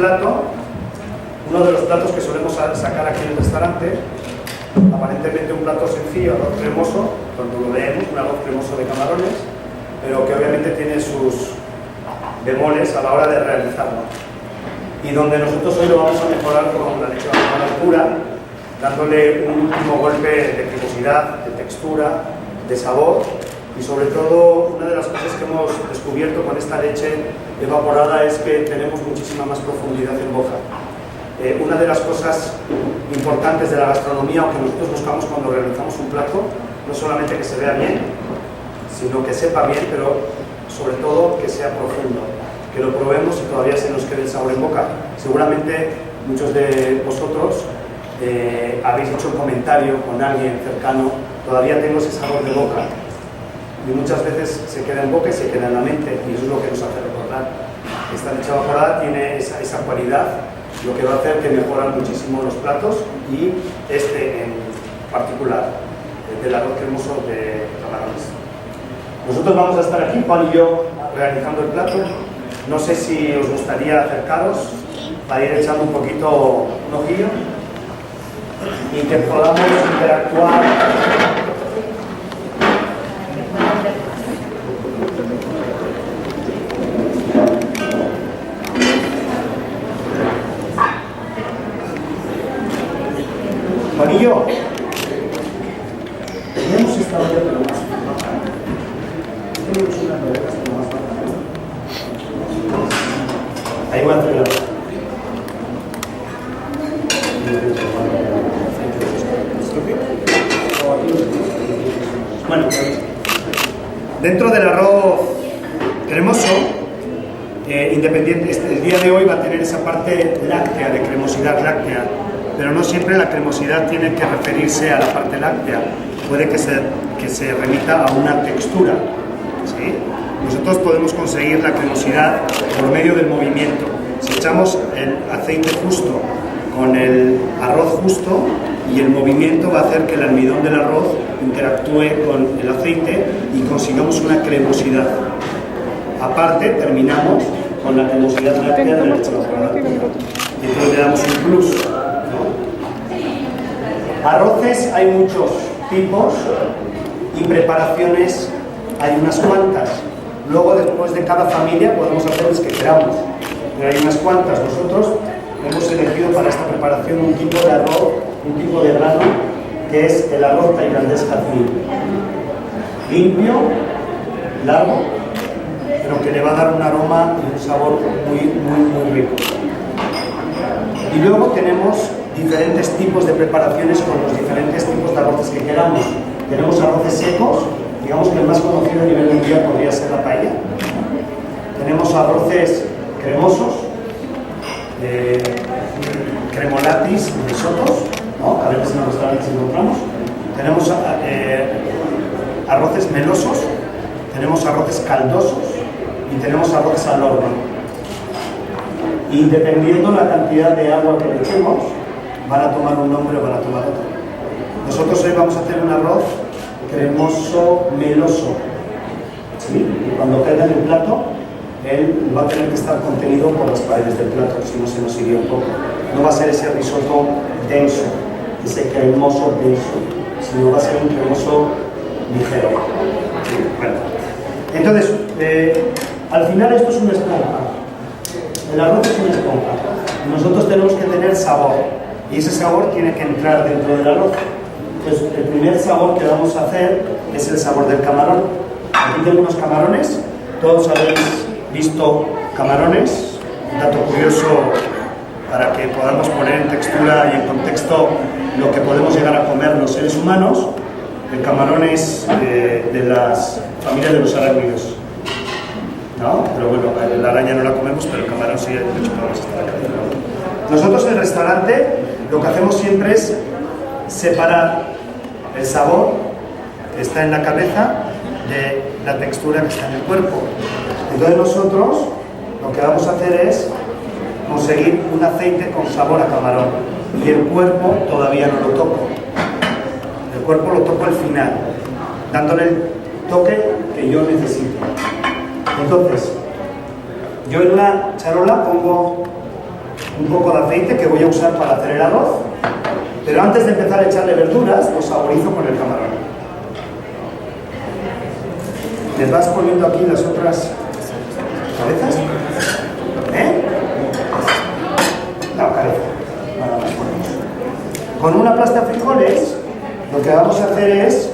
plato, uno de los platos que solemos sacar aquí en el restaurante, aparentemente un plato sencillo, arroz cremoso, cuando lo leemos, un arroz cremoso de camarones, pero que obviamente tiene sus bemoles a la hora de realizarlo. Y donde nosotros hoy lo vamos a mejorar con la leche bajada pura, dándole un último golpe de cremosidad, de textura, de sabor, y sobre todo una de las cosas que hemos descubierto con esta leche evaporada es que tenemos muchísima más profundidad en boca. Una de las cosas importantes de la gastronomía, o que nosotros buscamos cuando realizamos un plato, no solamente que se vea bien, sino que sepa bien, pero sobre todo que sea profundo, que lo probemos y todavía se nos quede el sabor en boca. Seguramente muchos de vosotros habéis hecho un comentario con alguien cercano, todavía tengo ese sabor de boca, y muchas veces se queda en boca y se queda en la mente, y eso es lo que nos hace recordar. Esta leche evaporada tiene esa cualidad, lo que va a hacer que mejoran muchísimo los platos, y este en particular, del arroz cremoso de camarones. Nosotros vamos a estar aquí, Juan y yo, realizando el plato. No sé si os gustaría acercaros para ir echando un poquito un ojillo y que podamos interactuar. Juanillo, tenemos esta olla pero más baja. Tenemos unas bodegas pero más bajas. Ahí voy a hacer la... Bueno, dentro del arroz cremoso, independiente, el día de hoy va a tener esa parte láctea, de cremosidad láctea, pero no siempre la cremosidad tiene que referirse a la parte láctea, puede que se remita a una textura, ¿sí? Nosotros podemos conseguir la cremosidad por medio del movimiento. Si echamos el aceite justo con el arroz justo, y el movimiento va a hacer que el almidón del arroz interactúe con el aceite y consigamos una cremosidad. Aparte, terminamos con la cremosidad láctea de la leche evaporada. Y entonces le damos un plus, ¿no? Arroces hay muchos tipos y preparaciones hay unas cuantas. Luego, después de cada familia, podemos hacer las que queramos, pero hay unas cuantas. Nosotros hemos elegido para esta preparación un tipo de arroz, un tipo de grano, que es el arroz tailandés jazmín. Limpio, largo, pero que le va a dar un aroma y un sabor muy rico. Y luego tenemos diferentes tipos de preparaciones con los diferentes tipos de arroces que queramos. Tenemos arroces secos, digamos que el más conocido a nivel mundial podría ser la paella. Tenemos arroces cremosos, cremolatis, risotos, ¿no? A veces en los restaurantes encontramos. Tenemos arroces melosos, tenemos arroces caldosos y tenemos arroces al horno. Y dependiendo la cantidad de agua que le echemos, van a tomar un nombre o van a tomar otro. Nosotros hoy vamos a hacer un arroz cremoso meloso, ¿sí? Y cuando caiga en el plato, él va a tener que estar contenido por las paredes del plato, si no se nos iría un poco. No va a ser ese risotto denso, ese cremoso denso, sino va a ser un cremoso ligero. ¿Sí? Bueno. Entonces, al final esto es una esponja. El arroz es una esponja. Nosotros tenemos que tener sabor, y ese sabor tiene que entrar dentro del arroz. Entonces, el primer sabor que vamos a hacer es el sabor del camarón. Aquí tengo unos camarones, todos habéis visto camarones, un dato curioso para que podamos poner en textura y en contexto lo que podemos llegar a comer los seres humanos. El camarón es de las familias de los arácnidos, ¿no? Pero bueno, la araña no la comemos, pero el camarón sí, de hecho podemos estar acá. Nosotros en el restaurante lo que hacemos siempre es separar el sabor que está en la cabeza de la textura que está en el cuerpo. Entonces nosotros lo que vamos a hacer es conseguir un aceite con sabor a camarón, y el cuerpo todavía no lo toco. El cuerpo lo toco al final, dándole el toque que yo necesito. Entonces, yo en una charola pongo un poco de aceite que voy a usar para hacer el arroz, pero antes de empezar a echarle verduras, lo saborizo con el camarón. ¿Les vas poniendo aquí las otras cabezas? La cabeza. Nada más ponemos. Con una plasta frijoles, lo que vamos a hacer es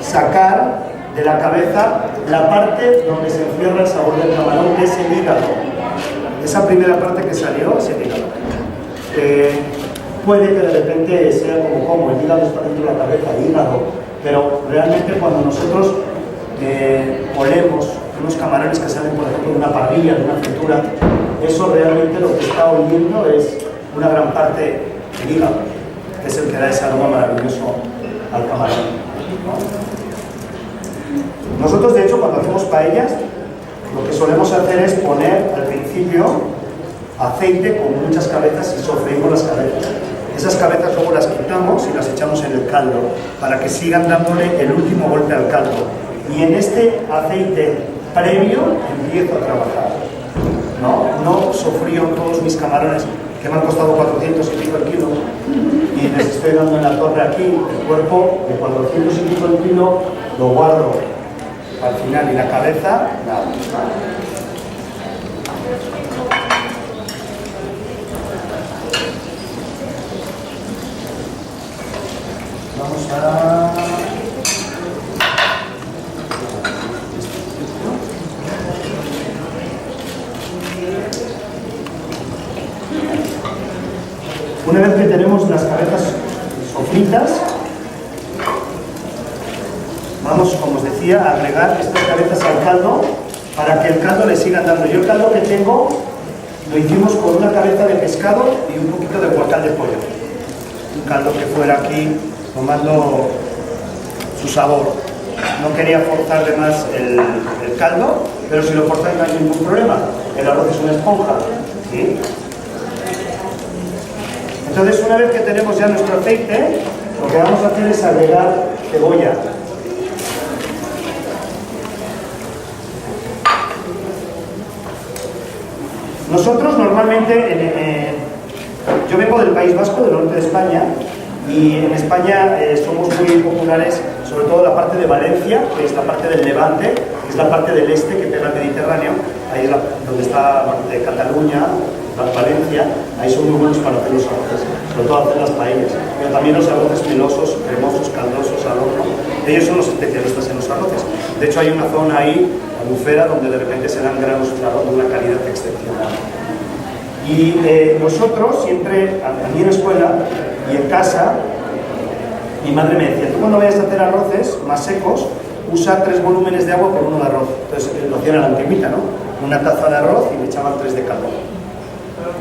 sacar de la cabeza la parte donde se encierra el sabor del camarón, que es el hígado. Esa primera parte que salió es el hígado. Puede que de repente sea como el hígado está dentro de la cabeza, el hígado, pero realmente cuando nosotros olemos unos camarones que salen, por ejemplo, de una parrilla, de una fritura, eso realmente lo que está oliendo es una gran parte del hígado, que es el que da ese aroma maravilloso al camarón, ¿no? Nosotros, de hecho, cuando hacemos paellas, lo que solemos hacer es poner al principio aceite con muchas cabezas y sofreímos las cabezas. Esas cabezas luego las quitamos y las echamos en el caldo para que sigan dándole el último golpe al caldo. Y en este aceite previo empiezo a trabajar. No sofrío todos mis camarones, que me han costado 400 y pico el kilo, y les estoy dando en la torre aquí. El cuerpo de 400 y pico el kilo lo guardo al final, y la cabeza, nada. Vamos a... Una vez que tenemos las cabezas sofritas, vamos, como os decía, a agregar estas cabezas al caldo para que el caldo le siga dando. Yo el caldo que tengo lo hicimos con una cabeza de pescado y un poquito de guacal de pollo. Un caldo que fuera aquí tomando su sabor. No quería forzar de más el caldo, pero si lo forzáis no hay ningún problema. El arroz es una esponja, ¿sí? Entonces, una vez que tenemos ya nuestro aceite, lo que vamos a hacer es agregar cebolla. Nosotros normalmente, yo vengo del País Vasco, del norte de España, y en España somos muy populares, sobre todo la parte de Valencia, que es la parte del Levante, que es la parte del este que pega al Mediterráneo, ahí es donde está de Cataluña, Valencia, ahí son muy buenos para hacer los arroces, sobre todo hacer las paellas, pero también los arroces melosos, cremosos, caldosos al horno. Ellos son los especialistas en los arroces. De hecho, hay una zona ahí, Albufera, donde de repente se dan granos de arroz de una calidad excepcional. Y nosotros siempre, a mí en la escuela y en casa, mi madre me decía: tú cuando vayas a hacer arroces más secos, usa 3 volúmenes de agua por 1 de arroz. Entonces lo hacían a la antigüita, ¿no? Una taza de arroz y le echaban 3 de caldo.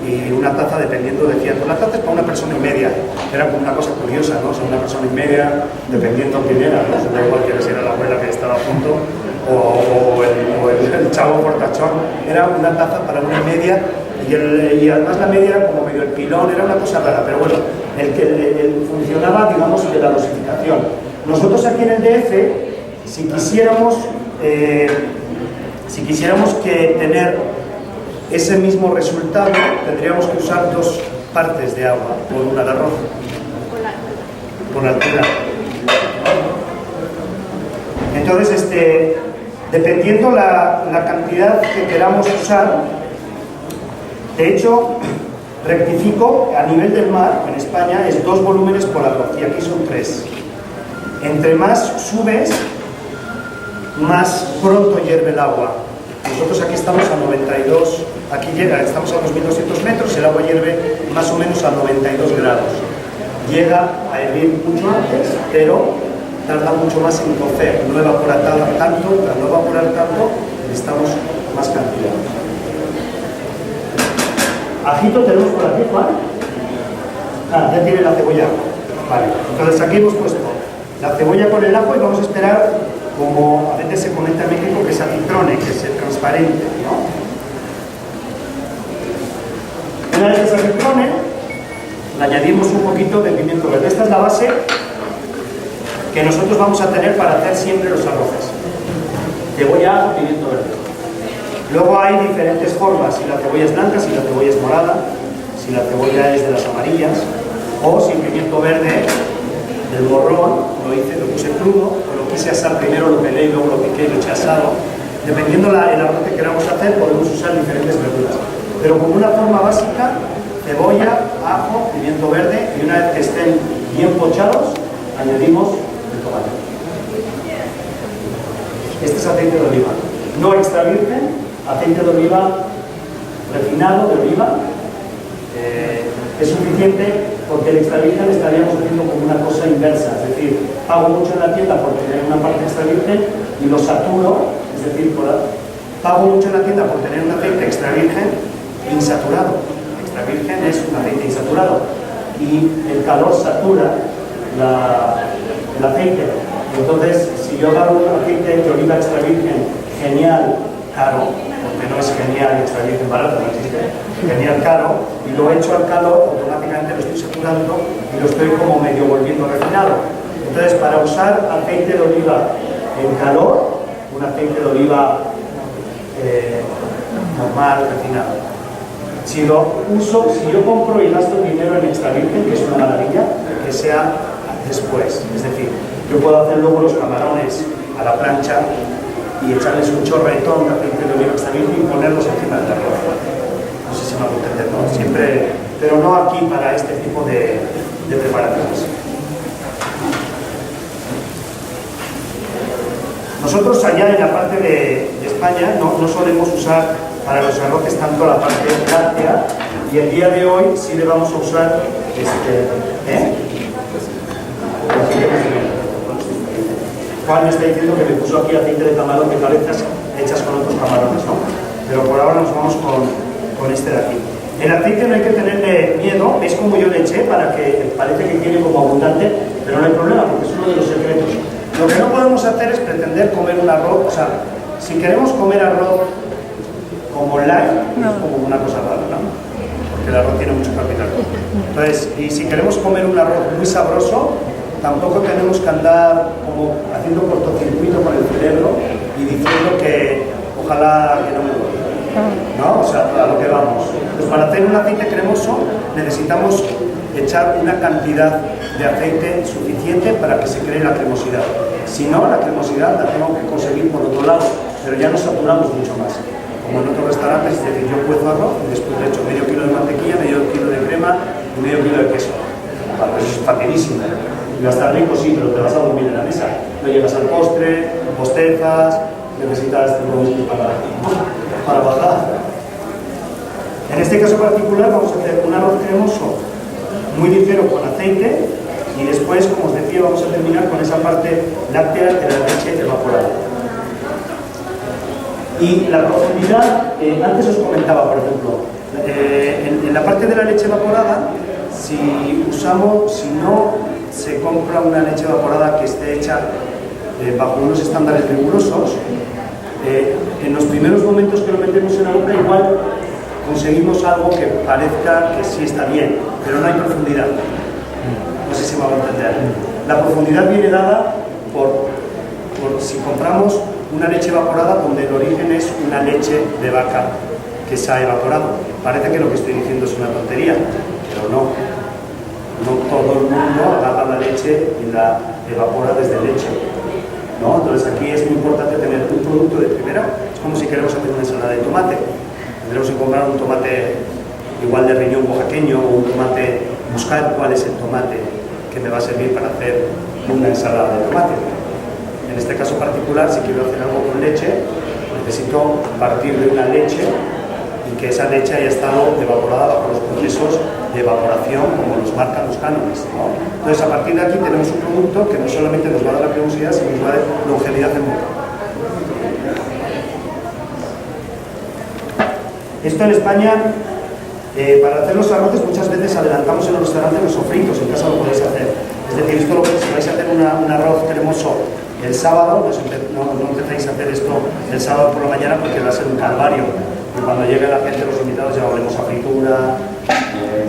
Y una taza, dependiendo, decían, una taza es para una persona y media. Era como una cosa curiosa, ¿no? O sea, una persona y media, dependiendo quién era, ¿no? Da igual que era la abuela que estaba a punto o el chavo portachón. Era una taza para una y media, y además la media era como medio el pilón, era una cosa rara, pero bueno, el funcionaba, digamos, de la dosificación. Nosotros aquí en el DF, si quisiéramos que tener ese mismo resultado, tendríamos que usar 2 partes de agua por 1 de arroz, por la altura. Entonces, dependiendo la cantidad que queramos usar, de hecho, rectifico, a nivel del mar, en España, es 2 volúmenes por arroz, y aquí son 3. Entre más subes, más pronto hierve el agua. Nosotros aquí estamos a 92, estamos a 2.200 metros, el agua hierve más o menos a 92 grados. Llega a hervir mucho antes, pero tarda mucho más en cocer, no evapora tanto, al no evaporar tanto, necesitamos más cantidad. Ajito tenemos por aquí, Juan. Ya tiene la cebolla. Vale, entonces aquí hemos puesto la cebolla con el ajo y vamos a esperar, como a veces se comenta en México, que se acitrone, que se transparente, ¿no? Una vez que se acitrone, le añadimos un poquito de pimiento verde. Esta es la base que nosotros vamos a tener para hacer siempre los arroces. Cebolla, ajo, pimiento verde. Luego hay diferentes formas, si la cebolla es blanca, si la cebolla es morada, si la cebolla es de las amarillas, o si el pimiento verde del morrón lo puse crudo, o lo quise asar primero, lo pelé y luego lo piqué y lo eché asado. Dependiendo el arroz que queramos hacer, podemos usar diferentes verduras. Pero como una forma básica, cebolla, ajo, pimiento verde, y una vez que estén bien pochados, añadimos el tomate. Este es aceite de oliva, no extra virgen, aceite de oliva refinado de oliva. Es suficiente porque el extra virgen estaríamos haciendo como una cosa inversa, es decir, pago mucho en la tienda por tener una parte extra virgen y lo saturo, es decir, pago mucho en la tienda por tener un aceite extra virgen insaturado. Extra virgen es un aceite insaturado y el calor satura el aceite. Entonces, si yo agarro un aceite de oliva extra virgen genial, caro, porque no es genial extra virgen barato, no existe, genial caro, y lo echo al calor, automáticamente lo estoy saturando y lo estoy como medio volviendo refinado. Entonces, para usar aceite de oliva en calor, un aceite de oliva normal, refinado. Si yo compro y gasto dinero en extra virgen, que es una maravilla, que sea después. Es decir, yo puedo hacer luego los camarones a la plancha y echarles un chorretón de aceite de oliva extra virgen y ponerlos encima del arroz. No sé si me hago entender, ¿no? Siempre, pero no aquí para este tipo de preparaciones. Nosotros allá en la parte de España no solemos usar para los arroces tanto la parte láctea, y el día de hoy sí le vamos a usar Juan me está diciendo que me puso aquí aceite de camarón de cabezas hechas con otros camarones, ¿no? Pero por ahora nos vamos con este de aquí. El aceite no hay que tenerle miedo, es como yo le eché para que parece que tiene como abundante, pero no hay problema porque es uno de los secretos. Lo que no podemos hacer es pretender comer un arroz, o sea, si queremos comer arroz como light, es como una cosa rara, ¿no? Porque el arroz tiene mucho carbohidrato. Entonces, y si queremos comer un arroz muy sabroso, tampoco tenemos que andar como haciendo cortocircuito con el cerebro y diciendo que ojalá que no me duele, ¿no? O sea, a lo que vamos. Pues para hacer un aceite cremoso necesitamos echar una cantidad de aceite suficiente para que se cree la cremosidad. Si no, la cremosidad la tengo que conseguir por otro lado, pero ya nos saturamos mucho más. Como en otros restaurantes, es decir, yo cuezo arroz y después le echo medio kilo de mantequilla, medio kilo de crema y medio kilo de queso. Vale, pues eso es facilísimo. Y va a estar rico, sí, pero te vas a dormir en la mesa. No llegas al postre, bostezas, necesitas para bajar. En este caso particular vamos a hacer un arroz cremoso muy ligero con aceite y después, como os decía, vamos a terminar con esa parte láctea de la leche evaporada. Y la profundidad, antes os comentaba, por ejemplo, en la parte de la leche evaporada, si no se compra una leche evaporada que esté hecha bajo unos estándares rigurosos, en los primeros momentos que lo metemos en la boca igual conseguimos algo que parezca que sí está bien, pero no hay profundidad. No sé si me va a entender. La profundidad viene dada por si compramos una leche evaporada donde el origen es una leche de vaca que se ha evaporado. Parece que lo que estoy diciendo es una tontería, pero no. No todo el mundo agarra la leche y la evapora desde leche, ¿no? Entonces aquí es muy importante tener un producto de primera. Es como si queremos hacer una ensalada de tomate. Tendremos que comprar un tomate igual de riñón oaxaqueño o un tomate, buscar cuál es el tomate que me va a servir para hacer una ensalada de tomate. En este caso particular, si quiero hacer algo con leche, necesito partir de una leche y que esa leche haya estado evaporada bajo los procesos de evaporación como nos marcan los cánones, ¿no? Entonces, a partir de aquí tenemos un producto que no solamente nos va a dar la cremosidad, sino nos va a dar longevidad en boca. Esto en España, para hacer los arroces muchas veces adelantamos en los restaurantes los sofritos, en casa lo podéis hacer. Es decir, esto si vais a hacer un arroz cremoso el sábado, no empecéis a hacer esto el sábado por la mañana porque va a ser un calvario. Y cuando llegue la gente, los invitados, ya volvemos a fritura,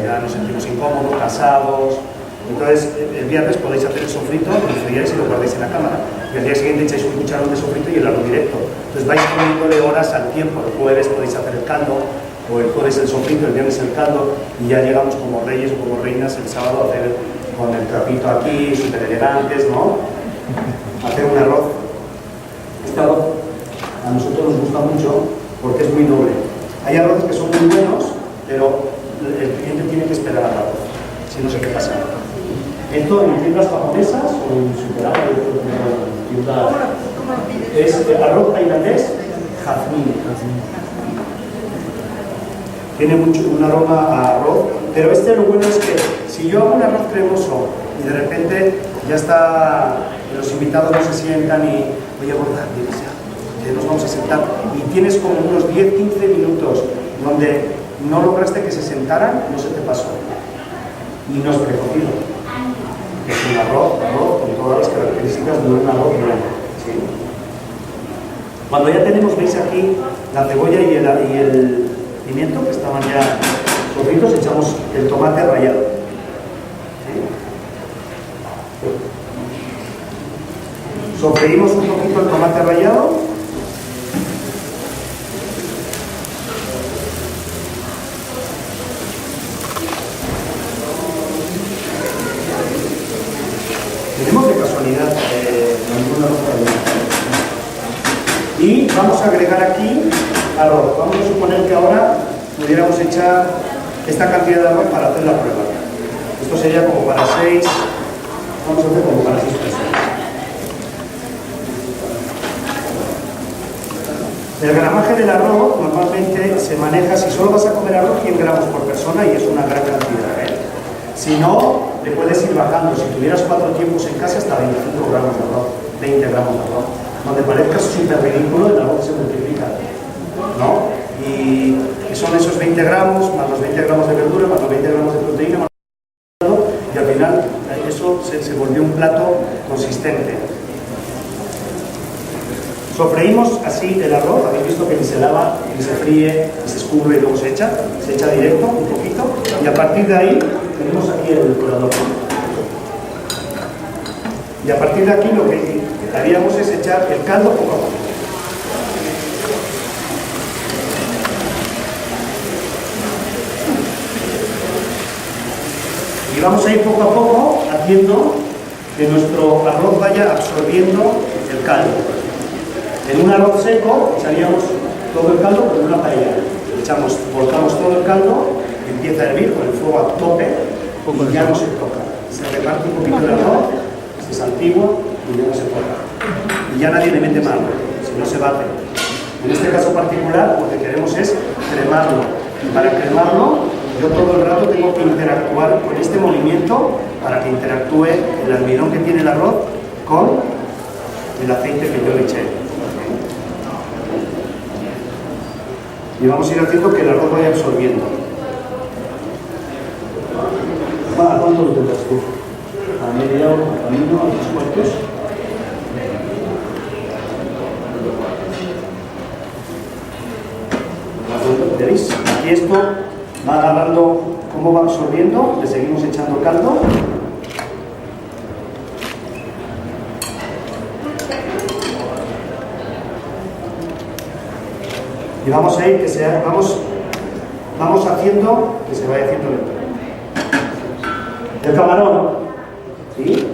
ya nos sentimos incómodos, cansados. Entonces, el viernes podéis hacer el sofrito, lo friáis y lo guardéis en la cámara. Y el día siguiente echáis un cucharón de sofrito y el arroz directo. Entonces vais poniéndole horas al tiempo. El jueves podéis hacer el caldo, o el jueves el sofrito, el viernes el caldo, y ya llegamos como reyes o como reinas el sábado a hacer con el trapito aquí, súper elegantes, ¿no? Hacer un arroz. Este arroz a nosotros nos gusta mucho porque es muy noble. Hay arroces que son muy buenos, pero el cliente tiene que esperar al arroz, si no sé qué pasa. Esto en tiendas japonesas o en supermercados, es arroz tailandés jazmín. Tiene mucho un aroma a arroz, pero lo bueno es que si yo hago un arroz cremoso y de repente ya está, los invitados no se sientan y oye, gorda, ya nos vamos a sentar, y tienes como unos 10-15 minutos donde no lograste que se sentaran, no se te pasó. Y no es precocido. Es un arroz con todas las características de un arroz bueno. ¿Sí? Cuando ya tenemos, veis aquí, la cebolla y el pimiento, que estaban ya sofritos, echamos el tomate rallado. ¿Sí? Sofreímos un poquito el tomate rallado. Tenemos de casualidad ninguna ropa. Y vamos a agregar aquí arroz. Vamos a suponer que ahora pudiéramos echar esta cantidad de arroz para hacer la prueba. Esto sería como para 6, vamos a hacer como para 6 personas. El gramaje del arroz normalmente se maneja, si solo vas a comer arroz, 100 gramos por persona, y es una gran cantidad, ¿eh? Si no, le puedes ir bajando. Si tuvieras 4 tiempos en casa, hasta 25 gramos de arroz, 20 gramos de arroz. Donde parezca súper ridículo, el arroz se multiplica, ¿no? Y son esos 20 gramos, más los 20 gramos de verdura, más los 20 gramos de proteína, y al final eso se volvió un plato consistente. Sofreímos así el arroz, habéis visto que ni se lava, ni se fríe, ni se escurre y luego se echa directo un poquito, y a partir de ahí tenemos aquí el colador. Y a partir de aquí lo que haríamos es echar el caldo poco a poco. Y vamos a ir poco a poco haciendo que nuestro arroz vaya absorbiendo el caldo. En un arroz seco echaríamos todo el caldo con una paella. Volcamos todo el caldo, empieza a hervir con el fuego a tope y ya no se toca. Se reparte un poquito el arroz, se saltigua y ya no se toca. Y ya nadie le mete mano, si no se bate. En este caso particular lo que queremos es cremarlo. Y para cremarlo, yo todo el rato tengo que interactuar con este movimiento para que interactúe el almidón que tiene el arroz con el aceite que yo le eché. Y vamos a ir haciendo que el arroz vaya absorbiendo. ¿A cuánto lo tendrás tú? ¿A media hora? ¿A mínimo? ¿A 3 cuartos? ¿Veis? Aquí esto va agarrando cómo va absorbiendo, le seguimos echando caldo. Y vamos a ir, vamos haciendo que se vaya haciendo lento. El camarón, ¿sí?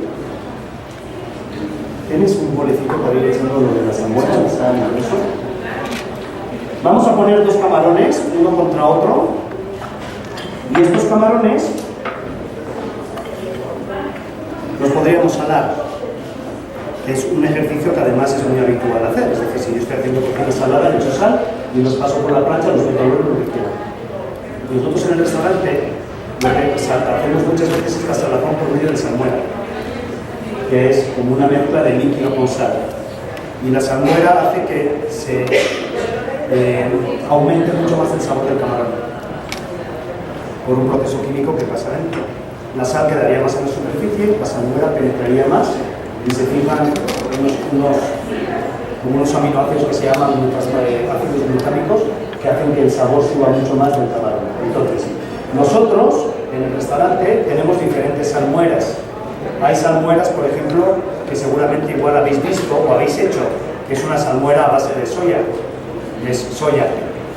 ¿Tienes un bolecito para ir echando lo de las almuerzas? Vamos a poner 2 camarones, uno contra otro. Y estos camarones los podríamos salar, que es un ejercicio que además es muy habitual hacer. Es decir, si yo estoy haciendo cocina salada, le echo sal y los paso por la plancha, los meto luego lo que quiero. Y nosotros en el restaurante lo que hacemos muchas veces es la salazón por medio de salmuera, que es como una mezcla de líquido con sal. Y la salmuera hace que se aumente mucho más el sabor del camarón por un proceso químico que pasa dentro. La sal quedaría más en la superficie, la salmuera penetraría más y se fijan unos aminoácidos que se llaman ácidos glutámicos, que hacen que el sabor suba mucho más del camarón. Entonces, nosotros en el restaurante tenemos diferentes salmueras. Hay salmueras, por ejemplo, que seguramente igual habéis visto o habéis hecho, que es una salmuera a base de soya. Es soya.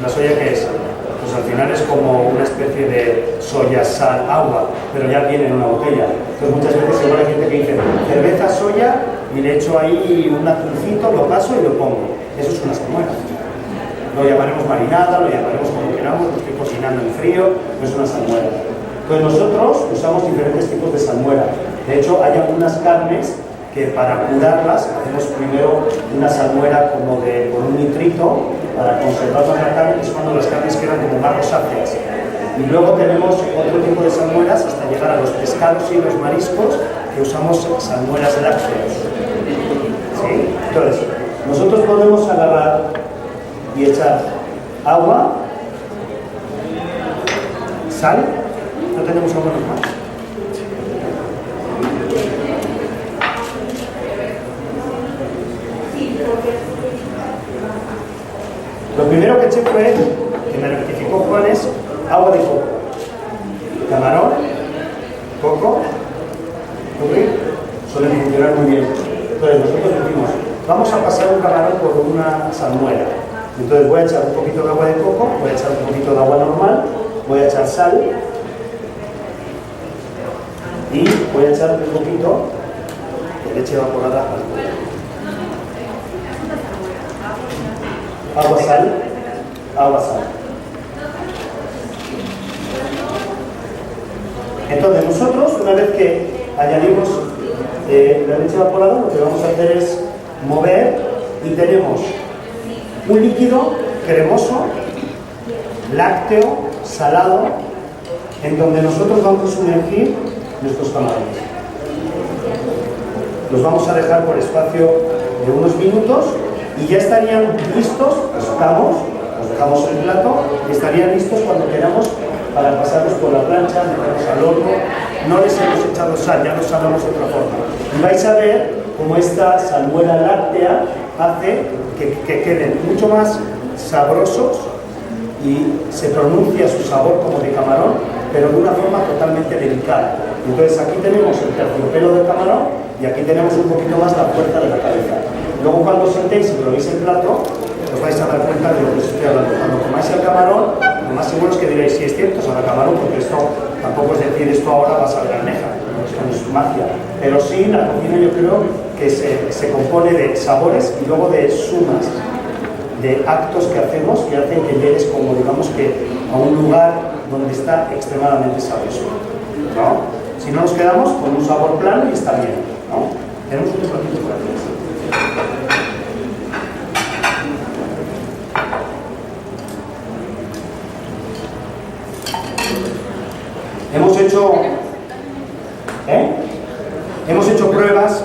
¿La soya qué es? Pues pues al final es como una especie de soya, sal, agua, pero ya viene en una botella. Entonces muchas veces igual hay gente que dice cerveza, soya, y le echo ahí un atuncito, lo paso y lo pongo. Eso es una salmuera. Lo llamaremos marinada, lo llamaremos como queramos, lo estoy cocinando en frío, no es una salmuera. Entonces nosotros usamos diferentes tipos de salmuera. De hecho, hay algunas carnes que para curarlas hacemos primero una salmuera como con un nitrito para conservar la carne, que es cuando las carnes quedan como más rosáceas. Y luego tenemos otro tipo de salmueras hasta llegar a los pescados y los mariscos, que usamos salmueras lácteas. ¿Sí? Entonces, nosotros podemos agarrar y echar agua, sal, no tenemos agua normal. Lo primero que eché fue, que me rectificó Juan, es agua de coco. Camarón, coco, suelen funcionar muy bien. Entonces nosotros decimos, vamos a pasar un camarón por una salmuera. Entonces voy a echar un poquito de agua de coco, voy a echar un poquito de agua normal, voy a echar sal y voy a echar un poquito de leche evaporada. Agua, sal, agua, sal. Entonces nosotros, una vez que añadimos la leche evaporada, lo que vamos a hacer es mover y tenemos un líquido cremoso, lácteo, salado, en donde nosotros vamos a sumergir nuestros camarones. Los vamos a dejar por espacio de unos minutos y ya estarían listos, los sacamos, los dejamos en el plato y estarían listos cuando queramos para pasarlos por la plancha, meterlos al horno. No les hemos echado sal, ya los salamos de otra forma. Y vais a ver cómo esta salmuera láctea hace que queden mucho más sabrosos y se pronuncia su sabor como de camarón, pero de una forma totalmente delicada. Entonces aquí tenemos el terciopelo del camarón y aquí tenemos un poquito más la fuerza de la cabeza. Luego cuando os sentéis y probéis el plato, os vais a dar cuenta de lo que os estoy hablando. Cuando comáis el camarón, lo más seguro es que diréis, sí es cierto, sabe a camarón, porque esto tampoco es decir, esto ahora va a saber a almeja, esto no es magia. Pero sí, la cocina yo creo que se compone de sabores y luego de sumas, de actos que hacemos que hacen que llegues como, digamos que, a un lugar donde está extremadamente sabroso, ¿no? Si no nos quedamos con un sabor plano y está bien, ¿no? Tenemos un platito por aquí. Hemos hecho pruebas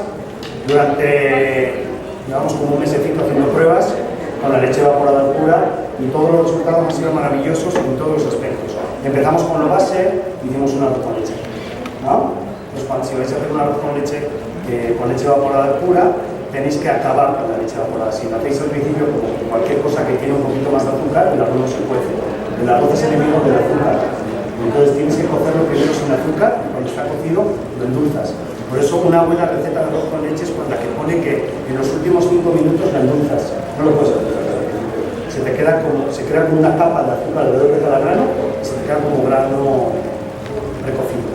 durante, llevamos como un mesecito haciendo pruebas con la leche evaporada pura y todos los resultados han sido maravillosos en todos los aspectos. Empezamos con lo base, hicimos un arroz con leche, ¿no? Pues si vais a hacer un arroz con leche evaporada pura, tenéis que acabar con la leche evaporada. Si lo hacéis al principio, como cualquier cosa que tiene un poquito más de azúcar, el arroz no se cuece. El arroz es enemigo del azúcar. Entonces tienes que cocerlo primero sin azúcar y cuando está cocido lo endulzas. Por eso una buena receta de arroz con leche es la que pone que en los últimos 5 minutos la endulzas. No lo puedes hacer. Se crea como una capa de azúcar alrededor de cada grano y se te queda como grano recocido.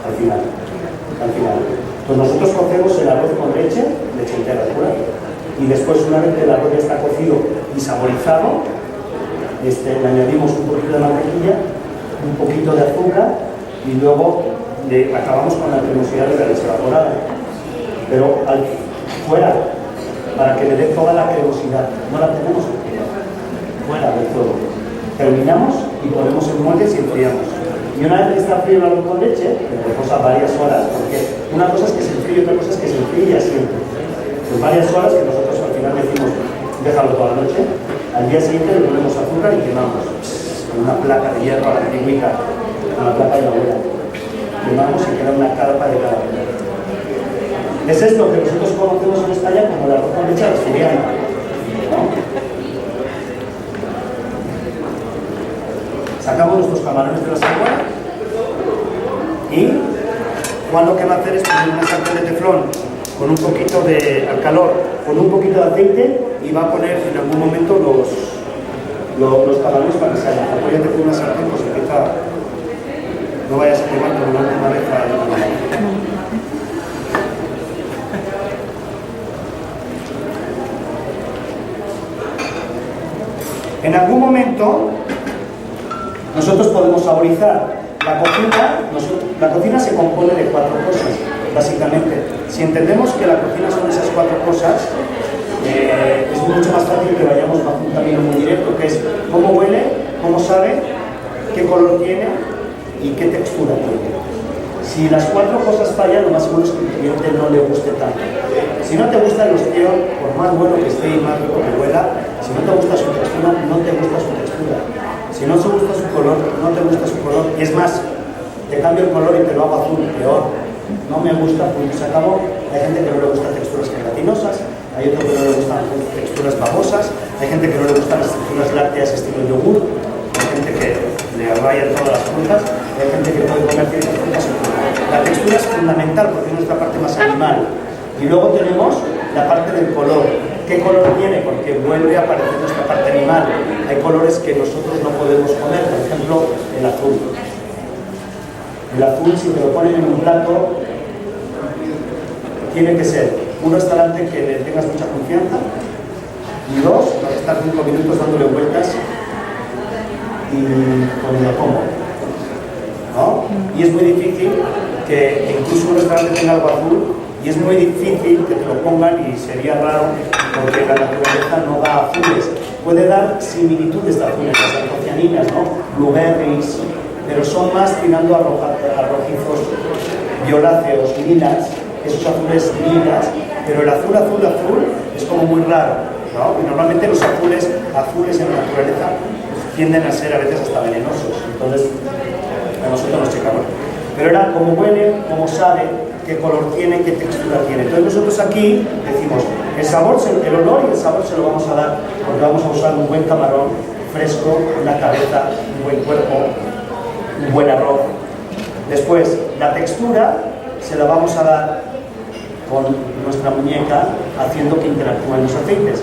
Al final. Pues nosotros cocemos el arroz con leche entera pura. Y después, una vez que el arroz ya está cocido y saborizado, le añadimos un poquito de mantequilla, un poquito de azúcar y luego le acabamos con la cremosidad de la leche evaporada. Pero fuera, para que le dé toda la cremosidad, no la tenemos fuera del fuego. Terminamos y ponemos en moldes y enfriamos. Y una vez que está frío el arroz con leche, que reposa varias horas, porque una cosa es que se enfríe y otra cosa es que se enfríe y asiente. Pues varias horas que nosotros al final decimos déjalo toda la noche, al día siguiente le ponemos azúcar y quemamos con una placa de hierro a la antigüita, con la placa de la abuela. Quemamos y queda una carpa de caramelo. Es esto que nosotros conocemos en España como el arroz con leche asturiana, ¿no? Sacamos nuestros camarones de la salmuera y Juan lo que va a hacer es poner una sartén de teflón con un poquito de, al calor, con un poquito de aceite y va a poner en algún momento los camarones para que salgan. Apóyate con una sartén, pues empieza, no vayas a quemar como la última vez para el camarón. En algún momento nosotros podemos saborizar la cocina se compone de 4 cosas, básicamente. Si entendemos que la cocina son esas 4 cosas, es mucho más fácil que vayamos bajo un camino muy directo, que es cómo huele, cómo sabe, qué color tiene y qué textura tiene. Si las 4 cosas fallan, lo más seguro es que al cliente no le guste tanto. Si no te gusta el ostión, por más bueno que esté y más rico que huela, si no te gusta su textura, no te gusta su textura. Si no te gusta su color, no te gusta su color. Y es más, te cambio el color y te lo hago azul, peor. No me gusta, pues se acabó. Hay gente que no le gustan texturas gelatinosas, hay otro que no le gustan texturas babosas, hay gente que no le gustan las texturas lácteas estilo yogur, hay gente que le rayan todas las frutas, hay gente que puede comer ciertas frutas. La textura es fundamental porque es nuestra parte más animal. Y luego tenemos la parte del color. ¿Qué color tiene? Porque vuelve a aparecer nuestra parte animal. Hay colores que nosotros no podemos comer, por ejemplo, el azul. El azul, si te lo ponen en un plato, tiene que ser un restaurante que le tengas mucha confianza y 2, vas a estar 5 minutos dándole vueltas y con el cómodo, ¿no? Y es muy difícil que incluso un restaurante tenga algo azul y es muy difícil que te lo pongan y sería raro porque la naturaleza no da azules. Puede dar similitudes de azules, las antocianinas, ¿no? Blueberries, pero son más tirando a rojizos violáceos, lilas, esos azules lilas, pero el azul es como muy raro, ¿no? Y normalmente los azules en la naturaleza tienden a ser a veces hasta venenosos, entonces a nosotros nos checamos. Pero era cómo huele, cómo sabe, qué color tiene, qué textura tiene. Entonces nosotros aquí decimos, el olor y el sabor se lo vamos a dar porque vamos a usar un buen camarón fresco, una cabeza, un buen cuerpo, un buen arroz. Después, la textura se la vamos a dar con nuestra muñeca haciendo que interactúen los aceites.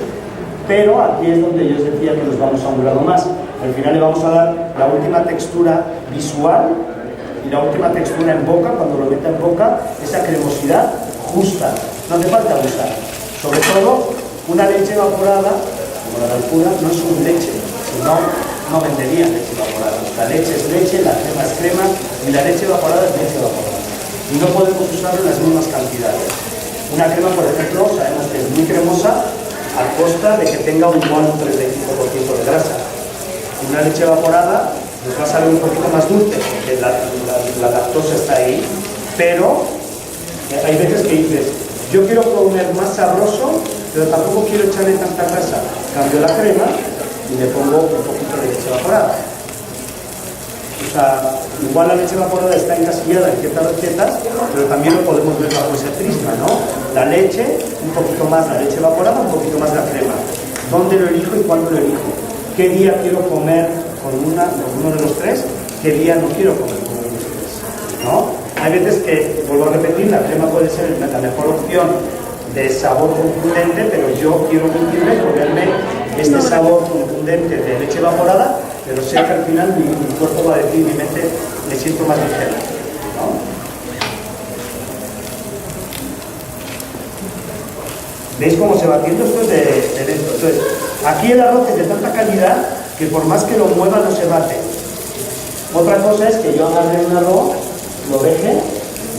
Pero aquí es donde yo os decía que nos vamos a un grado más. Al final le vamos a dar la última textura visual y la última textura en boca, cuando lo meta en boca, esa cremosidad justa. No hace falta abusar. Sobre todo, una leche evaporada, como la de Alpura, no es un leche, sino no vendería leche evaporada. La leche es leche, la crema es crema y la leche evaporada es leche evaporada. Y no podemos usarlo en las mismas cantidades. Una crema, por ejemplo, sabemos que es muy cremosa a costa de que tenga un buen 35% de grasa. Una leche evaporada nos va a salir un poquito más dulce, porque la lactosa está ahí, pero hay veces que dices, yo quiero comer más sabroso, pero tampoco quiero echarle tanta grasa. Cambio la crema y le pongo un poquito de leche evaporada. O sea, igual la leche evaporada está encasillada en ciertas recetas, pero también lo podemos ver bajo ese prisma, ¿no? La leche, un poquito más la leche evaporada, un poquito más la crema. ¿Dónde lo elijo y cuándo lo elijo? ¿Qué día quiero comer con uno de los tres? ¿Qué día no quiero comer con uno de los tres? ¿No? Hay veces que, vuelvo a repetir, la crema puede ser la mejor opción de sabor contundente, pero yo quiero mentirme, ponerme este sabor contundente de leche evaporada, pero sé que al final mi cuerpo va a decir, mi mente, me siento más ligera, ¿no? ¿Veis cómo se va haciendo? Esto es de dentro. Entonces, aquí el arroz es de tanta calidad que por más que lo mueva no se bate. Otra cosa es que yo agarre un arroz, lo deje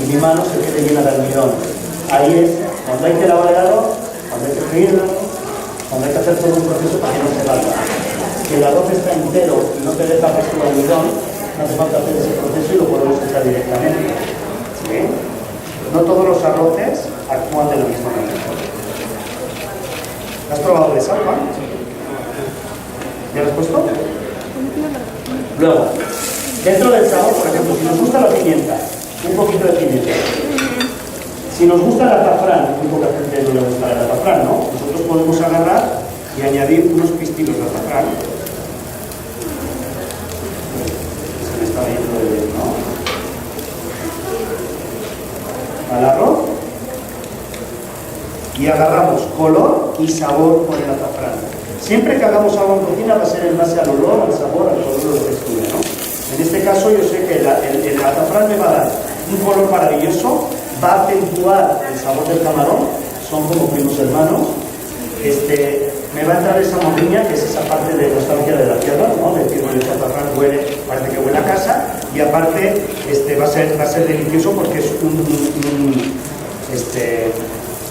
y mi mano se quede llena de almidón. Ahí es cuando hay que lavar el arroz, cuando hay que freírlo, cuando hay que hacer todo un proceso para que no se bata. Si el arroz está entero y no te deja resto de almidón, no hace falta hacer ese proceso y lo podemos echar directamente. ¿Sí? No todos los arroces actúan de la misma manera. ¿Has probado de sal, Juan? ¿Ya lo has puesto? Luego, dentro del sabor, por ejemplo, si nos gusta la pimienta, un poquito de pimienta. Si nos gusta el azafrán, muy poca gente no le gusta el azafrán, ¿no? Nosotros podemos agarrar y añadir unos pistilos de azafrán. Se me está viendo bien, ¿no? Al arroz. y agarramos color y sabor por el azafrán. Siempre que hagamos algo en cocina va a ser en base al olor, al sabor, al color, a la textura, ¿no? En este caso yo sé que el azafrán me va a dar un color maravilloso, va a acentuar el sabor del camarón, son como primos hermanos. Me va a entrar esa morriña, que es esa parte de nostalgia de la tierra, ¿no? De decir, bueno, el azafrán huele, parece que huele a casa, y aparte va a ser delicioso porque es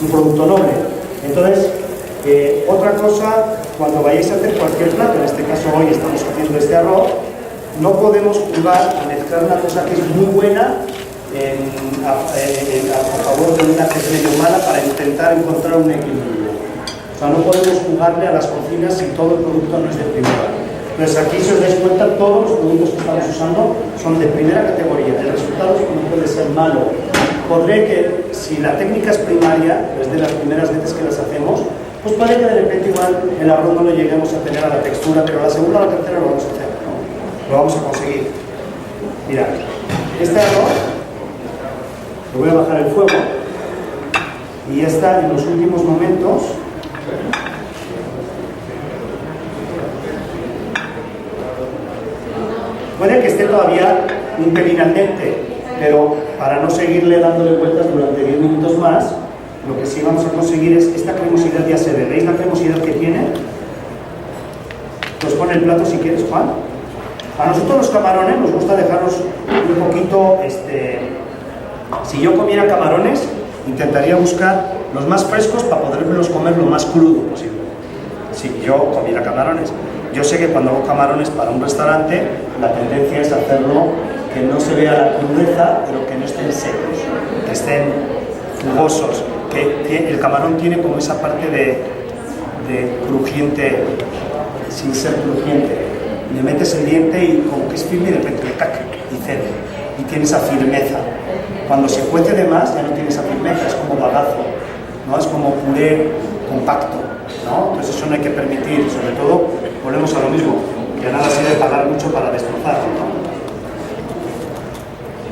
un producto noble. Entonces, otra cosa, cuando vayáis a hacer cualquier plato, en este caso hoy estamos haciendo este arroz, no podemos jugar a mezclar una cosa que es muy buena a favor de una que es medio mala para intentar encontrar un equilibrio. O sea, no podemos jugarle a las cocinas si todo el producto no es de primera. Entonces aquí, si os dais cuenta, todos los productos que estamos usando son de primera categoría. El resultado no puede ser malo. Podré que, si la técnica es primaria, es de las primeras veces que las hacemos, pues puede que de repente igual el arroz no lo lleguemos a tener a la textura, pero la segunda o la tercera lo vamos a hacer, ¿no? Lo vamos a conseguir. Mirad, este arroz, lo voy a bajar el fuego, y ya está en los últimos momentos. Puede que esté todavía un pelín al dente, pero para no seguirle dándole vueltas durante 10 minutos más, lo que sí vamos a conseguir es esta cremosidad. Ya se ve, ¿veis la cremosidad que tiene? Pues pon el plato si quieres, Juan. A nosotros los camarones nos gusta dejarlos un poquito, si yo comiera camarones, intentaría buscar los más frescos para poderlos comer lo más crudo posible. Si yo comiera camarones. Yo sé que cuando hago camarones para un restaurante, la tendencia es hacerlo que no se vea la crudeza, pero que no estén secos, que estén jugosos, que el camarón tiene como esa parte de crujiente, sin ser crujiente. Le metes el diente y como que es firme y de repente le caca y cede, y tiene esa firmeza. Cuando se cuece de más ya no tiene esa firmeza, es como bagazo, ¿no? Es como puré compacto, ¿no? Entonces eso no hay que permitir, sobre todo volvemos a lo mismo, que a nada sirve pagar mucho para destrozarlo, ¿no?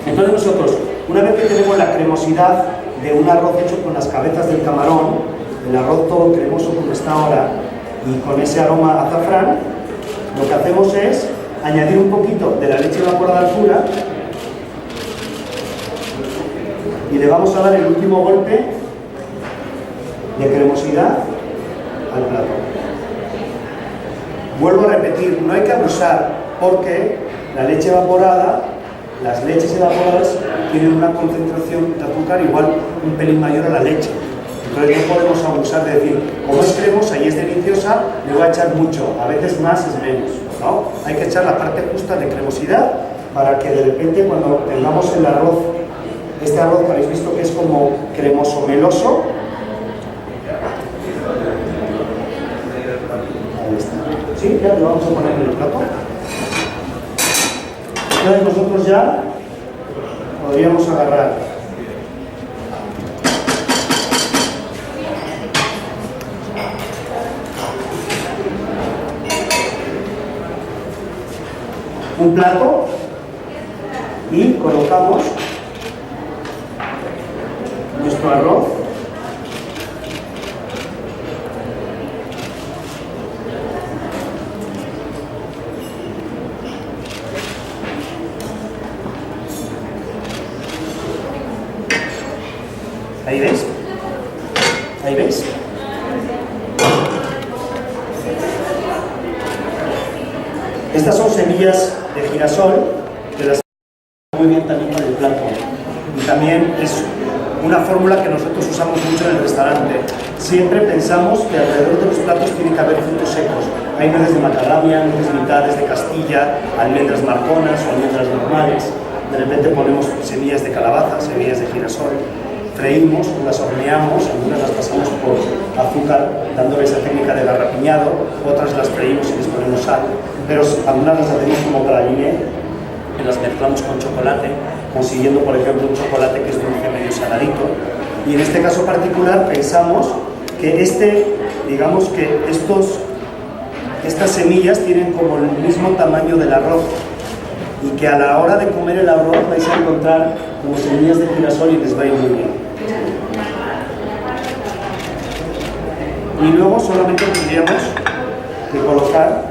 Entonces nosotros, una vez que tenemos la cremosidad de un arroz hecho con las cabezas del camarón, el arroz todo cremoso como está ahora y con ese aroma a azafrán, lo que hacemos es añadir un poquito de la leche evaporada pura y le vamos a dar el último golpe de cremosidad al plato. Vuelvo a repetir, no hay que abusar porque la leche evaporada, las leches evaporadas tienen una concentración de azúcar igual un pelín mayor a la leche. Entonces no podemos abusar de decir, como es cremosa y es deliciosa, le voy a echar mucho, a veces más es menos, ¿no? Hay que echar la parte justa de cremosidad para que de repente cuando tengamos el arroz, este arroz que habéis visto que es como cremoso meloso, ahí está. Sí, ya lo vamos a poner en el plato. Entonces nosotros ya podríamos agarrar un plato y colocamos nuestro arroz . ¿Ahí veis? ¿Ahí veis? Estas son semillas de girasol que las muy bien también para el plato. Y también es una fórmula que nosotros usamos mucho en el restaurante. Siempre pensamos que alrededor de los platos tiene que haber frutos secos. Hay nueces de macadamia, nueces mitades de Castilla, almendras marconas o almendras normales. De repente ponemos semillas de calabaza, semillas de girasol. Freímos, las horneamos, algunas las pasamos por azúcar dándole esa técnica del garrapiñado, otras las freímos y les ponemos sal, pero algunas las hacemos como praline, que las mezclamos con chocolate, consiguiendo por ejemplo un chocolate que es dulce medio saladito. Y en este caso particular pensamos que digamos que estas semillas tienen como el mismo tamaño del arroz y que a la hora de comer el arroz vais a encontrar como semillas de girasol y les va a ir muy bien. Y luego solamente tendríamos que colocar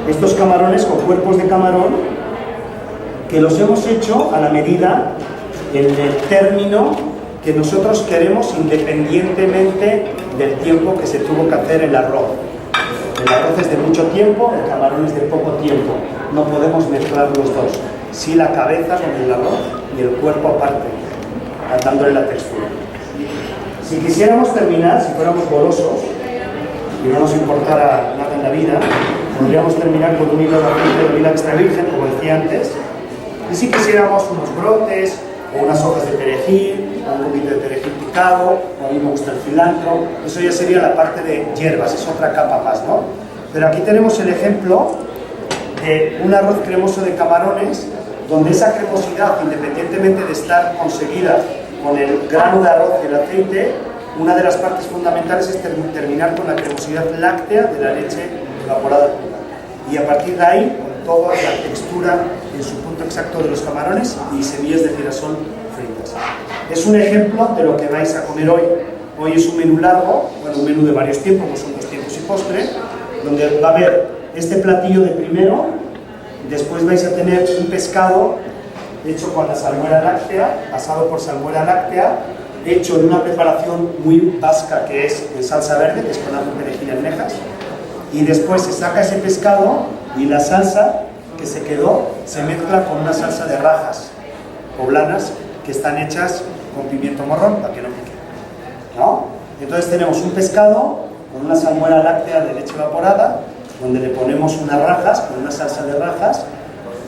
estos camarones con cuerpos de camarón que los hemos hecho a la medida, en el término que nosotros queremos, independientemente del tiempo que se tuvo que hacer el arroz. El arroz es de mucho tiempo, el camarón es de poco tiempo. No podemos mezclar los dos. Sí, la cabeza con el arroz y el cuerpo aparte, dándole la textura. Si quisiéramos terminar, si fuéramos golosos y no nos importara nada en la vida, podríamos terminar con un hilo de aceite de oliva extra virgen, como decía antes. Y si quisiéramos unos brotes, o unas hojas de perejil, o un poquito de perejil picado, o a mí me gusta el cilantro, eso ya sería la parte de hierbas, es otra capa más, ¿no? Pero aquí tenemos el ejemplo de un arroz cremoso de camarones, donde esa cremosidad, independientemente de estar conseguida con el grano de arroz y el aceite, una de las partes fundamentales es terminar con la cremosidad láctea de la leche evaporada pura. Y a partir de ahí, con toda la textura en su punto exacto de los camarones y semillas de girasol fritas. Es un ejemplo de lo que vais a comer hoy. Hoy es un menú largo, bueno, un menú de varios tiempos, no son 2 tiempos y postre, donde va a haber este platillo de primero, después vais a tener un pescado hecho con la salmuera láctea, asado por salmuera láctea, hecho en una preparación muy vasca que es en salsa verde, que es con ajo, perejil y almejas, y después se saca ese pescado y la salsa que se quedó se mezcla con una salsa de rajas poblanas que están hechas con pimiento morrón para que no pique, ¿no? Entonces tenemos un pescado con una salmuera láctea de leche evaporada, donde le ponemos unas rajas con una salsa de rajas,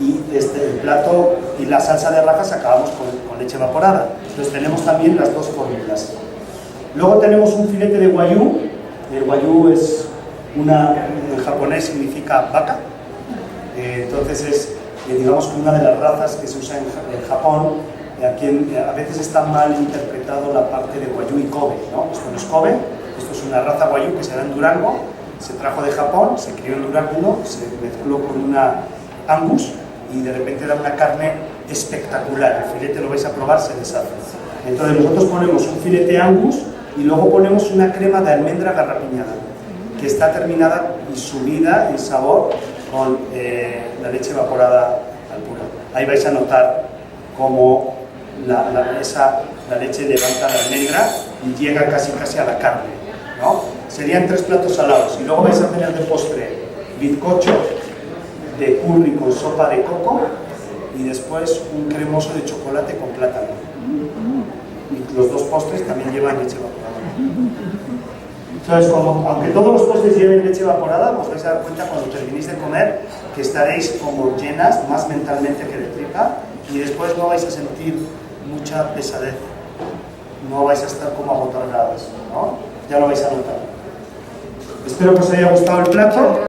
y el plato y la salsa de rajas acabamos con leche evaporada. Entonces tenemos también las dos fórmulas. Luego tenemos un filete de wagyu. El wagyu es en japonés significa vaca. Entonces es, digamos, que una de las razas que se usa en Japón. Aquí a veces está mal interpretado la parte de wagyu y Kobe, ¿no? Esto no es Kobe, esto es una raza wagyu que se da en Durango, se trajo de Japón, se crió en Durango, se mezcló con una Angus y de repente da una carne espectacular. El filete lo vais a probar, se deshace. Entonces nosotros ponemos un filete Angus y luego ponemos una crema de almendra garrapiñada que está terminada y subida en sabor con la leche evaporada al puro. Ahí vais a notar cómo la leche levanta la almendra y llega casi a la carne, ¿no? Serían 3 platos salados y luego vais a tener de postre bizcocho de curry con sopa de coco y después un cremoso de chocolate con plátano. Y los 2 postres también llevan leche evaporada. Entonces, aunque todos los postres lleven leche evaporada, os vais a dar cuenta cuando terminéis de comer que estaréis como llenas, más mentalmente que de tripa, y después no vais a sentir mucha pesadez, no vais a estar como agotadas, ¿no? Ya lo vais a notar. Espero que os haya gustado el plato.